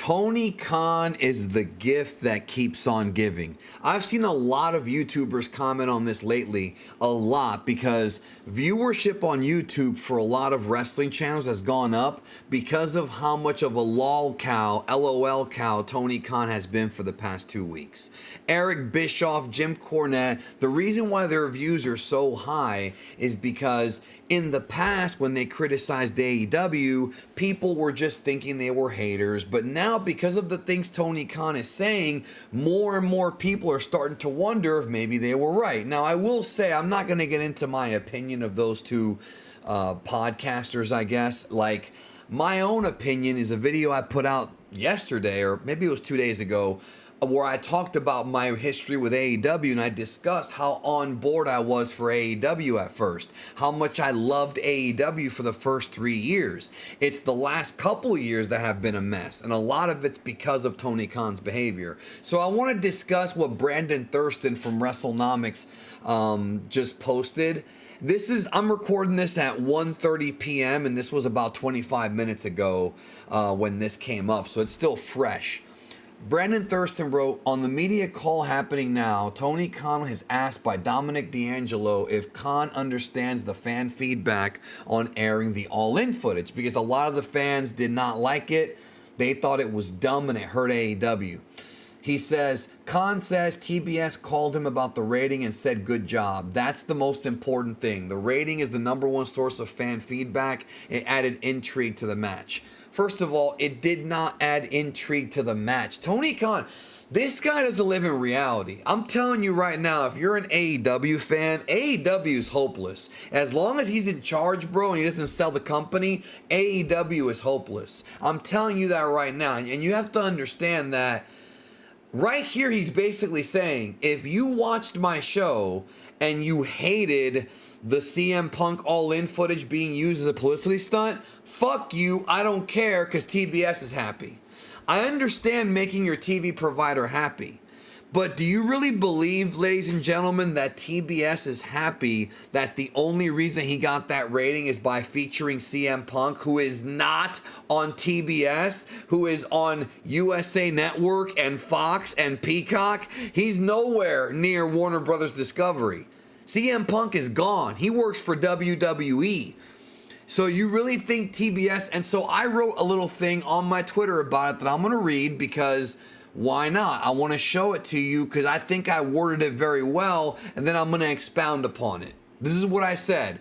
Tony Khan is the gift that keeps on giving. I've seen a lot of YouTubers comment on this lately, a lot, because viewership on YouTube for a lot of wrestling channels has gone up because of how much of a LOL cow Tony Khan has been for the past 2 weeks. Eric Bischoff, Jim Cornette, the reason why their views are so high is because in the past, when they criticized AEW, people were just thinking they were haters. But now, because of the things Tony Khan is saying, more and more people are starting to wonder if maybe they were right. Now, I will say, I'm not going to get into my opinion of those two podcasters, I guess. Like, my own opinion is a video I put out yesterday, or maybe it was 2 days ago, where I talked about my history with AEW, and I discussed how on board I was for AEW at first, how much I loved AEW for the first 3 years. It's the last couple years that have been a mess, and a lot of it's because of Tony Khan's behavior. So I want to discuss what Brandon Thurston from WrestleNomics just posted. I'm recording this at 1:30 p.m., and this was about 25 minutes ago when this came up, so it's still fresh. Brandon Thurston wrote, on the media call happening now, Tony Khan is asked by Dominic D'Angelo if Khan understands the fan feedback on airing the All-In footage, because a lot of the fans did not like it. They thought it was dumb and it hurt AEW. He says, Khan says TBS called him about the rating and said good job. That's the most important thing. The rating is the number one source of fan feedback. It added intrigue to the match. First of all, it did not add intrigue to the match. Tony Khan, this guy doesn't live in reality. I'm telling you right now, if you're an AEW fan, AEW is hopeless. As long as he's in charge, bro, and he doesn't sell the company, AEW is hopeless. I'm telling you that right now. And you have to understand that right here, he's basically saying, if you watched my show and you hated the CM Punk All-In footage being used as a publicity stunt, fuck you, I don't care, because TBS is happy. I understand making your TV provider happy, but do you really believe, ladies and gentlemen, that TBS is happy that the only reason he got that rating is by featuring CM Punk, who is not on TBS, who is on USA Network and Fox and Peacock? He's nowhere near Warner Brothers Discovery. CM Punk is gone. He works for WWE. So you really think TBS? And so I wrote a little thing on my Twitter about it that I'm going to read, because why not? I want to show it to you because I think I worded it very well, and then I'm going to expound upon it. This is what I said.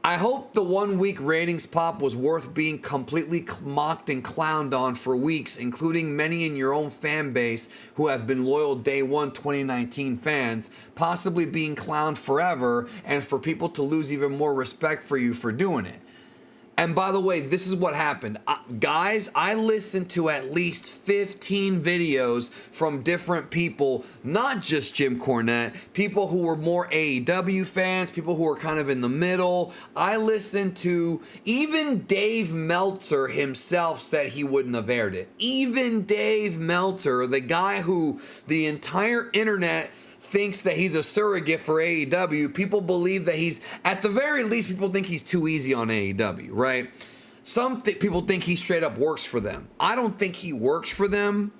I hope the 1 week ratings pop was worth being completely mocked and clowned on for weeks, including many in your own fan base who have been loyal day one 2019 fans, possibly being clowned forever, and for people to lose even more respect for you for doing it. And by the way, this is what happened. Guys, I listened to at least 15 videos from different people, not just Jim Cornette, people who were more AEW fans, people who were kind of in the middle. I listened to, even Dave Meltzer himself said he wouldn't have aired it. Even Dave Meltzer, the guy who the entire internet thinks that he's a surrogate for AEW. People believe that he's, at the very least, people think he's too easy on AEW, right? Some people think he straight up works for them. I don't think he works for them.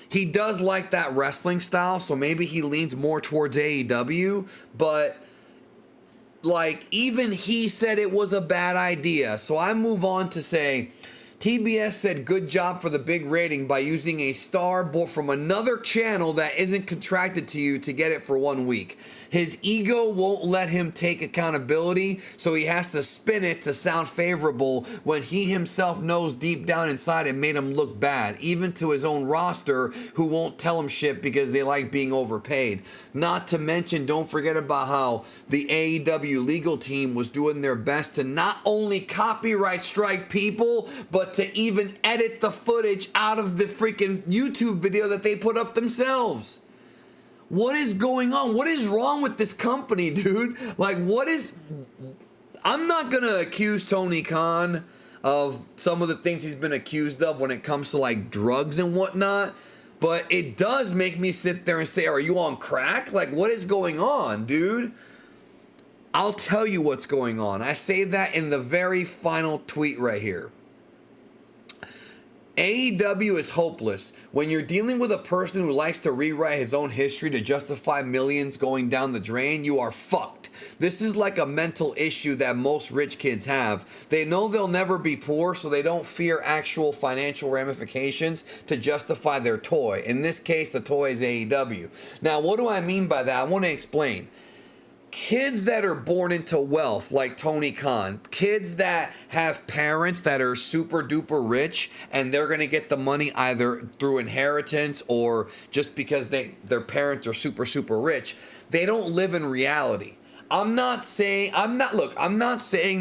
He does like that wrestling style, so maybe he leans more towards AEW, but like, even he said it was a bad idea. So I move on to say, TBS said good job for the big rating by using a star from another channel that isn't contracted to you to get it for 1 week. His ego won't let him take accountability, so he has to spin it to sound favorable when he himself knows deep down inside it made him look bad, even to his own roster, who won't tell him shit because they like being overpaid. Not to mention, don't forget about how the AEW legal team was doing their best to not only copyright strike people, but to even edit the footage out of the freaking YouTube video that they put up themselves. What is going on? What is wrong with this company, dude? Like, I'm not going to accuse Tony Khan of some of the things he's been accused of when it comes to, like, drugs and whatnot, but it does make me sit there and say, are you on crack? Like, what is going on, dude? I'll tell you what's going on. I say that in the very final tweet right here. AEW is hopeless. When you're dealing with a person who likes to rewrite his own history to justify millions going down the drain, you are fucked. This is like a mental issue that most rich kids have. They know they'll never be poor, so they don't fear actual financial ramifications to justify their toy. In this case, the toy is AEW. Now, what do I mean by that? I want to explain. Kids that are born into wealth, like Tony Khan, kids that have parents that are super duper rich and they're going to get the money either through inheritance or just because their parents are super, super rich, they don't live in reality. I'm not saying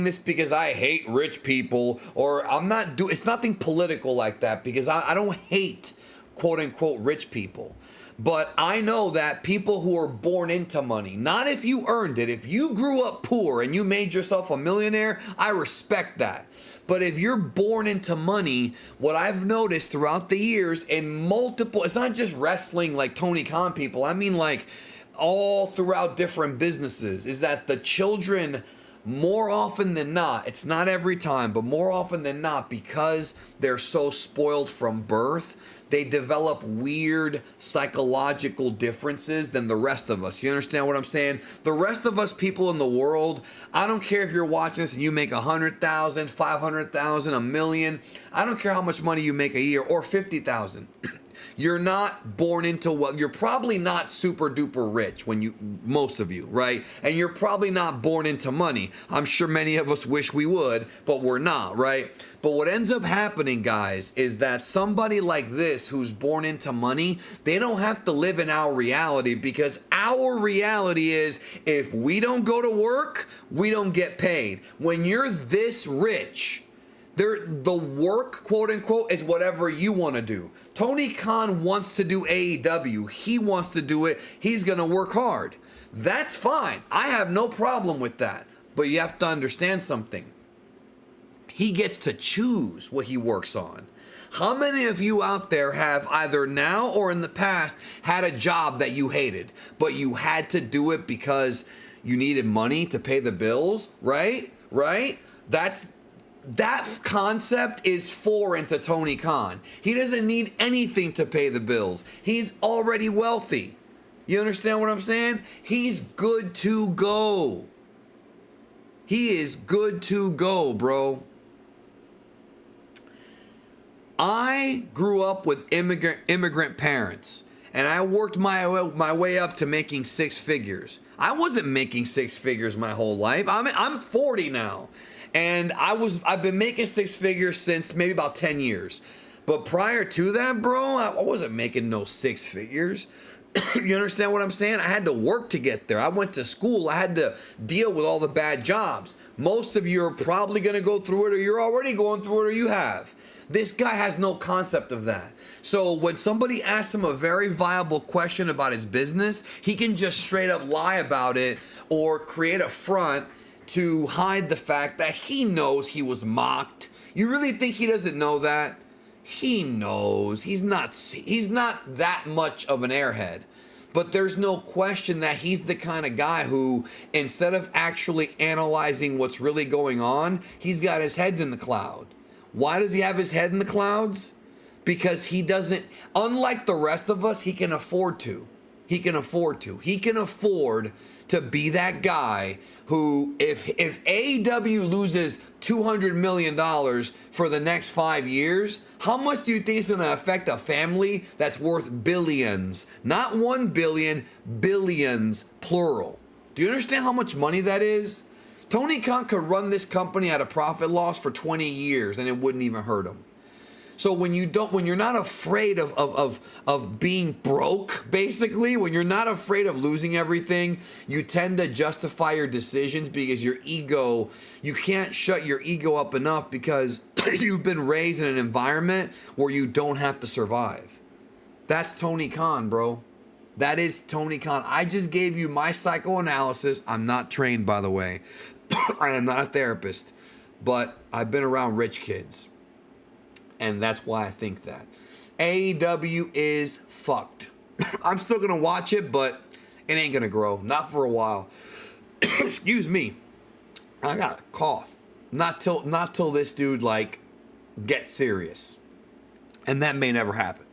this because I hate rich people, or it's nothing political like that, because I don't hate quote unquote rich people. But I know that people who are born into money, not if you earned it, if you grew up poor and you made yourself a millionaire, I respect that. But if you're born into money, what I've noticed throughout the years in multiple, it's not just wrestling like Tony Khan people, I mean like all throughout different businesses, is that the children, more often than not, it's not every time, but more often than not, because they're so spoiled from birth, they develop weird psychological differences than the rest of us. You understand what I'm saying? The rest of us people in the world, I don't care if you're watching this and you make 100,000, 500,000, $1 million. I don't care how much money you make a year, or 50,000. You're not born into wealth. You're probably not super duper rich most of you, right? And you're probably not born into money. I'm sure many of us wish we would, but we're not, right? But what ends up happening, guys, is that somebody like this who's born into money, they don't have to live in our reality, because our reality is if we don't go to work, we don't get paid. When you're this rich, the work, quote unquote, is whatever you want to do. Tony Khan wants to do AEW. He wants to do it. He's going to work hard. That's fine. I have no problem with that. But you have to understand something. He gets to choose what he works on. How many of you out there have either now or in the past had a job that you hated, but you had to do it because you needed money to pay the bills, right? Right? That concept is foreign to Tony Khan. He doesn't need anything to pay the bills. He's already wealthy. You understand what I'm saying? He's good to go. He is good to go, bro. I grew up with immigrant parents, and I worked my way up to making six figures. I wasn't making six figures my whole life. I'm 40 now. And I've been making six figures since maybe about 10 years. But prior to that, bro, I wasn't making no six figures. You understand what I'm saying? I had to work to get there. I went to school. I had to deal with all the bad jobs. Most of you are probably going to go through it, or you're already going through it, or you have. This guy has no concept of that. So when somebody asks him a very viable question about his business, he can just straight up lie about it or create a front to hide the fact that he knows he was mocked. You really think he doesn't know that? He knows. He's not that much of an airhead. But there's no question that he's the kind of guy who, instead of actually analyzing what's really going on, he's got his head in the cloud. Why does he have his head in the clouds? Because he doesn't, unlike the rest of us, he can afford to. He can afford to be that guy who, if AEW loses $200 million for the next 5 years, how much do you think it's going to affect a family that's worth billions? Not 1 billion, billions, plural. Do you understand how much money that is? Tony Khan could run this company at a profit loss for 20 years and it wouldn't even hurt him. So when you're not afraid of being broke, basically, when you're not afraid of losing everything, you tend to justify your decisions because your ego, you can't shut your ego up enough because you've been raised in an environment where you don't have to survive. That's Tony Khan, bro. That is Tony Khan. I just gave you my psychoanalysis. I'm not trained, by the way. I am not a therapist, but I've been around rich kids. And that's why I think that. AEW is fucked. I'm still going to watch it, but it ain't going to grow. Not for a while. Excuse me. I got a cough. Not till this dude, gets serious. And that may never happen.